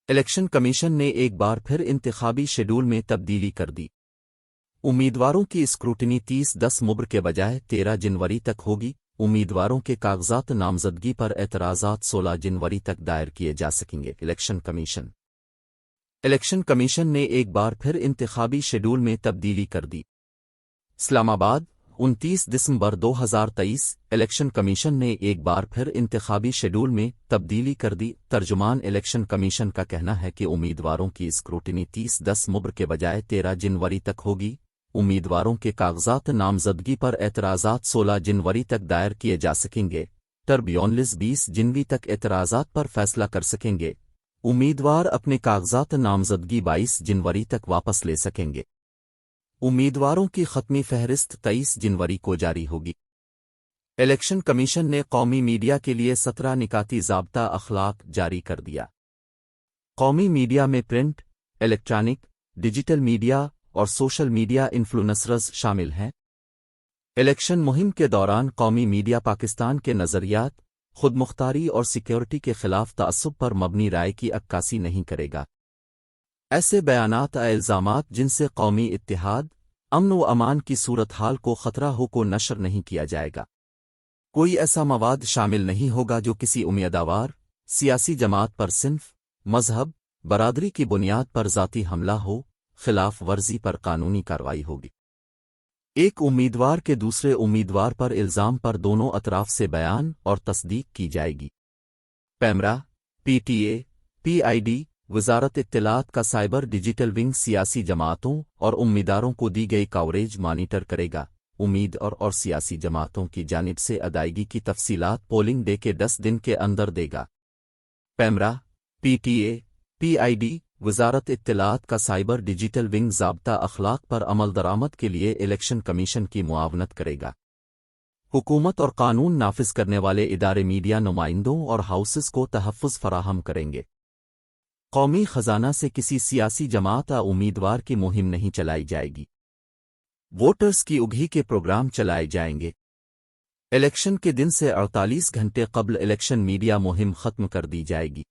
Election commission نے ایک بار پھر انتخابی شیڈول میں تبدیلی کر دی۔ امیدواروں کی اسکروٹنی 30/10 مبر کے بجائے 13 جنوری تک ہوگی۔ امیدواروں کے کاغذات نامزدگی پر اعتراضات 16 جنوری تک دائر کیے جا سکیں گے۔ الیکشن کمیشن نے ایک بار پھر انتخابی شیڈول میں تبدیلی کر دی۔ اسلام آباد 29 دسمبر 2023 الیکشن کمیشن نے ایک بار پھر انتخابی شیڈول میں تبدیلی کر دی۔ ترجمان الیکشن کمیشن کا کہنا ہے کہ امیدواروں کی اسکروٹنی 30/10 مبر کے بجائے 13 جنوری تک ہوگی۔ امیدواروں کے کاغذات نامزدگی پر اعتراضات 16 جنوری تک دائر کیے جا سکیں گے۔ ٹربیونلز 20 جنوری تک اعتراضات پر فیصلہ کر سکیں گے۔ امیدوار اپنے کاغذات نامزدگی 22 جنوری تک واپس لے سکیں گے۔ امیدواروں کی ختمی فہرست 23 جنوری کو جاری ہوگی۔ الیکشن کمیشن نے قومی میڈیا کے لیے 17 نکاتی ضابطہ اخلاق جاری کر دیا۔ قومی میڈیا میں پرنٹ، الیکٹرانک، ڈیجیٹل میڈیا اور سوشل میڈیا انفلوئنسرز شامل ہیں۔ الیکشن مہم کے دوران قومی میڈیا پاکستان کے نظریات، خود مختاری اور سیکیورٹی کے خلاف تعصب پر مبنی رائے کی عکاسی نہیں کرے گا۔ ایسے بیانات یا الزامات جن سے قومی اتحاد، امن و امان کی صورتحال کو خطرہ ہو کو نشر نہیں کیا جائے گا۔ کوئی ایسا مواد شامل نہیں ہوگا جو کسی امیدوار، سیاسی جماعت پر صنف، مذہب، برادری کی بنیاد پر ذاتی حملہ ہو۔ خلاف ورزی پر قانونی کارروائی ہوگی۔ ایک امیدوار کے دوسرے امیدوار پر الزام پر دونوں اطراف سے بیان اور تصدیق کی جائے گی۔ پیمرا، PTA، PID، وزارت اطلاعات کا سائبر ڈیجیٹل ونگ سیاسی جماعتوں اور امیدواروں کو دی گئی کوریج مانیٹر کرے گا۔ اور سیاسی جماعتوں کی جانب سے ادائیگی کی تفصیلات پولنگ ڈے کے 10 دن کے اندر دے گا۔ پیمرا، PTA، PID، وزارت اطلاعات کا سائبر ڈیجیٹل ونگ ضابطہ اخلاق پر عمل درآمد کے لیے الیکشن کمیشن کی معاونت کرے گا۔ حکومت اور قانون نافذ کرنے والے ادارے میڈیا نمائندوں اور ہاؤسز کو تحفظ فراہم کریں گے۔ قومی خزانہ سے کسی سیاسی جماعت یا امیدوار کی مہم نہیں چلائی جائے گی۔ ووٹرز کی اگہی کے پروگرام چلائے جائیں گے۔ الیکشن کے دن سے 48 گھنٹے قبل الیکشن میڈیا مہم ختم کر دی جائے گی۔